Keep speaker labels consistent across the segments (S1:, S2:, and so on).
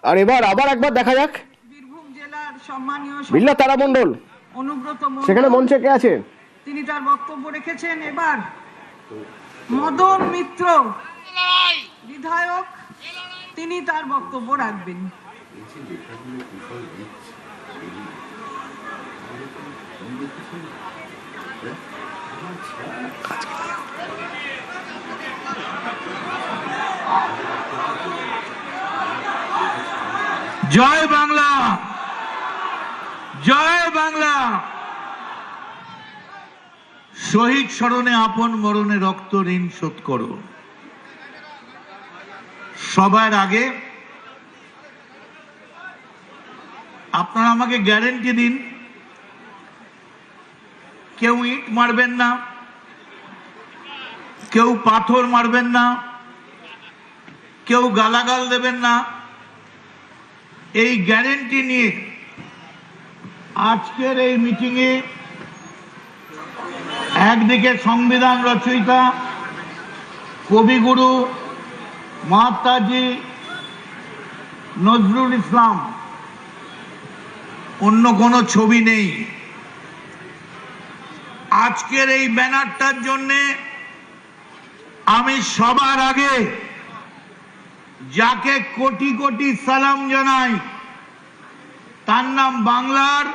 S1: আর এবার আবার একবার দেখা যাক
S2: বীরভূম জেলার সম্মানীয়
S1: বিল্লা তারা মণ্ডল
S2: অনুব্রত মণ্ডল,
S1: সেখানে মঞ্চে কে আছে?
S2: তিনি তার বক্তব্য রেখেছেন। এবার মদন মিত্র বিধায়ক, তিনি তার বক্তব্য রাখবেন।
S3: জয় বাংলা, জয় বাংলা। শহীদ স্মরণে আপন মরণে রক্ত ঋণ শোধ করো। সবার আগে আপনারা আমাকে গ্যারেন্টি দিন, কেউ ইট মারবেন না, কেউ পাথর মারবেন না, কেউ গালাগাল দেবেন না। এই গ্যারেন্টি নিয়ে আজকের এই মিটিংয়ে একদিকে সংবিধান রচয়িতা কবিগুরু মহাত্মাজি নজরুল ইসলাম, অন্য কোনো ছবি নেই। আজকের এই ব্যানারটার জন্যে আমি সবার আগে যাকে কোটি কোটি সালাম জানাই, তার নাম বাংলার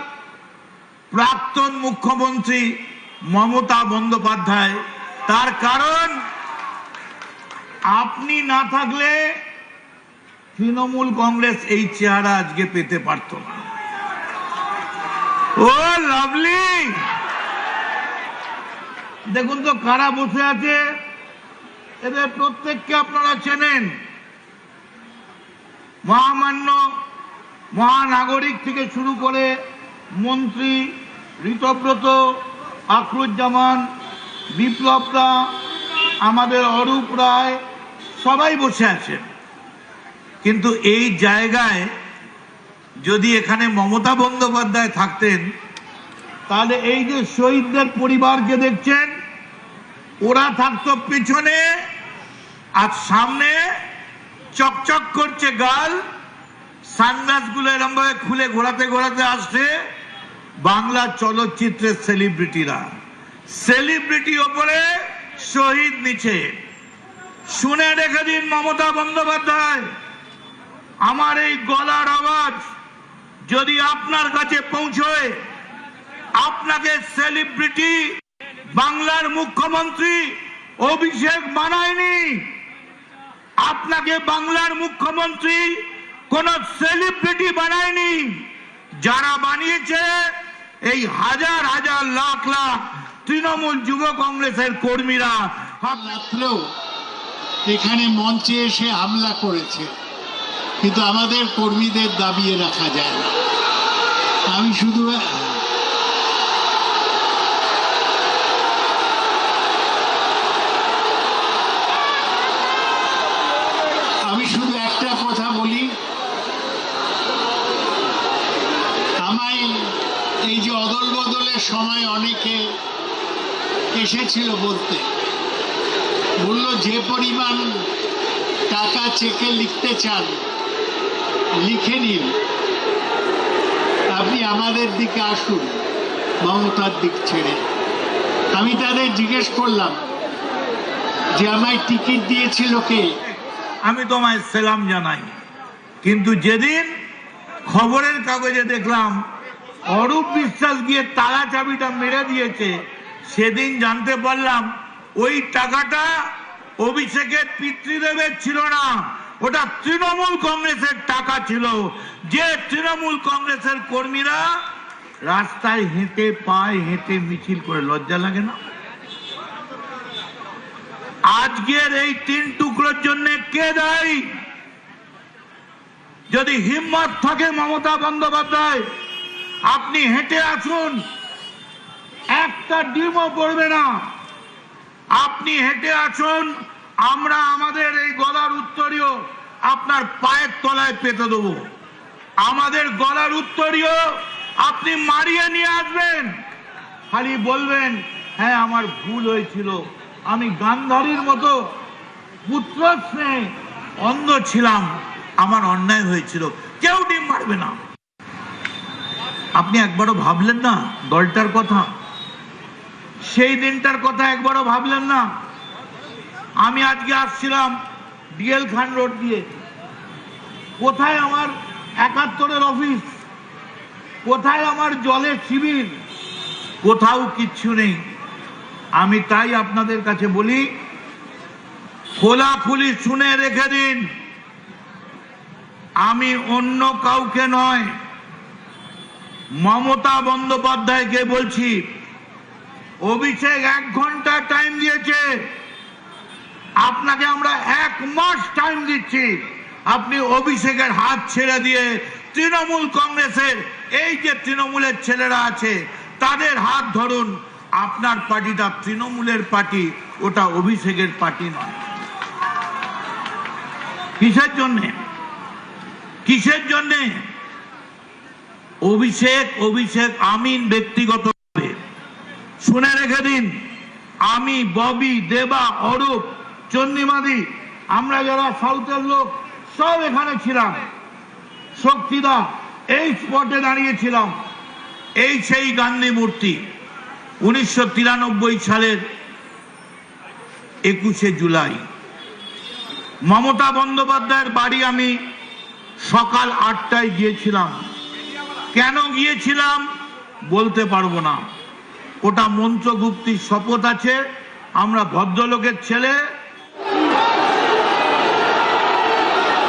S3: প্রাক্তন মুখ্যমন্ত্রী মমতা বন্দ্যোপাধ্যায়। তার কারণ আপনি না থাকলে তৃণমূল কংগ্রেস এই চেহারা আজকে পেতে পারত না। ও লাভলি, দেখুন তো কারা বসে আছে, এদের প্রত্যেককে আপনারা চেনেন। মহামান্য মহানাগরিক থেকে শুরু করে মন্ত্রী ঋতব্রত, আখরুজ্জামান, বিপ্লব দা, আমাদের অরূপ রায়, সবাই বসে আছেন। কিন্তু এই জায়গায় যদি এখানে মমতা বন্দ্যোপাধ্যায় থাকতেন, তাহলে এই যে শহীদদের পরিবারকে দেখছেন, ওরা থাকতো পিছনে, আর সামনে চকচক করছে গাল, সানগ্লাস গুলো এরকম ভাবে খুলে ঘোরাতে ঘোরাতে আসছে বাংলা চলচ্চিত্রের সেলিব্রিটিরা। সেলিব্রিটি ওপরে, শহীদ নিচে। শুনে রেখে দিন মমতা বন্দ্যোপাধ্যায়, আমার এই গলার আওয়াজ যদি আপনার কাছে পৌঁছয়, আপনাকে সেলিব্রিটি বাংলার মুখ্যমন্ত্রী অভিষেক বানায়নি। আপনাকে বাংলার মুখ্যমন্ত্রী কোন সেলিব্রিটি বানায়নি। যারা বানিয়েছে এই হাজার হাজার লাখ লাখ তৃণমূল যুব কংগ্রেসের কর্মীরা।
S4: রাত্রেও এখানে মঞ্চে এসে হামলা করেছে, কিন্তু আমাদের কর্মীদের দাবিয়ে রাখা যায় না। আমি শুধু একটা কথা বলি, আমায় এই যে অদল বদলের সময় অনেকে এসেছিল বলতে, বলল যে পরিমাণ টাকা চেকে লিখতে চান লিখে নিন, আপনি আমাদের দিকে আসুন মমতার দিক ছেড়ে। আমি তাদের জিজ্ঞেস করলাম যে আমায় টিকিট দিয়েছিল কে?
S3: আমি তোমায় সালাম জানাই, কিন্তু যেদিন খবরের কাগজে দেখলাম অরূপ বিশ্বাস গিয়ে তালা চাবিটা মেরে দিয়েছে, সেদিন জানতে পারলাম ওই টাকাটা অভিষেকের পিতৃদেবের ছিল না, ওটা তৃণমূল কংগ্রেসের টাকা ছিল। যে তৃণমূল কংগ্রেসের কর্মীরা রাস্তায় হেঁটে, পায়ে হেঁটে মিছিল করে, লজ্জা লাগে না? আজকের এই 3 টুকরোর জন্য কে দায়ী? যদি হিম্মত থাকে মমতা বন্দ্যোপাধ্যায়, আপনি হেঁটে আসুন, একটা ডিমও পড়বে না। আপনি হেঁটে আসুন, আমরা আমাদের এই গলার উত্তরীয় আপনার পায়ের তলায় পেতে দেবো। আমাদের গলার উত্তরীয় আপনি মারিয়ে নিয়ে আসবেন, খালি বলবেন হ্যাঁ আমার ভুল হয়েছিল, আমি গান্ধারীর মতো পুত্র স্নেহে অন্ধ ছিলাম। আমার অন্যায় হয়েছিল, কেউ ডিম মারবে না। আপনি একবারও ভাবলেন না দলটার কথা? সেই দিনটার কথা একবারও ভাবলেন না? আমি আজকে আসছিলাম ডিএল খান রোড দিয়ে, কোথায় আমার 71-এর অফিস, কোথায় আমার জলের শিবির? কোথাও কিচ্ছু নেই। আমি তাই আপনাদের কাছে বলি, খোলাখুলি শুনে রেখে দিন, আমি অন্য কাউকে নয়, মমতা বন্দ্যোপাধ্যায়কে বলছি। অভিষেক 1 ঘন্টা টাইম দিয়েছে, আপনাকে আমরা 1 মাস টাইম দিচ্ছি। আপনি অভিষেকের হাত ছেড়ে দিয়ে তৃণমূল কংগ্রেসের এই যে তৃণমূলের ছেলেরা আছে তাদের হাত ধরুন। আপনার পার্টিটা তৃণমূলের পার্টি, ওটা অভিষেকের পার্টি নয়। কিসের জন্যে? কিসের জন্যে? অভিষেক আমিন ব্যক্তিগতভাবে শুনে রেখে দিন, আমি, ববি, দেবা, অরূপ, চন্দ্রিমাদি, আমরা যারা সাউথের লোক সব এখানে ছিলাম। শক্তিদা এই স্পটে দাঁড়িয়েছিলাম। এই সেই গান্ধী মূর্তি 1993 সালের 21শে জুলাই। মমতা বন্দ্যোপাধ্যায়ের বাড়ি আমি সকাল 8টায় গিয়েছিলাম। কেন গিয়েছিলাম বলতে পারবো না, ওটা মন্ত্রগুপ্তির শপথ আছে। আমরা ভদ্রলোকের ছেলে,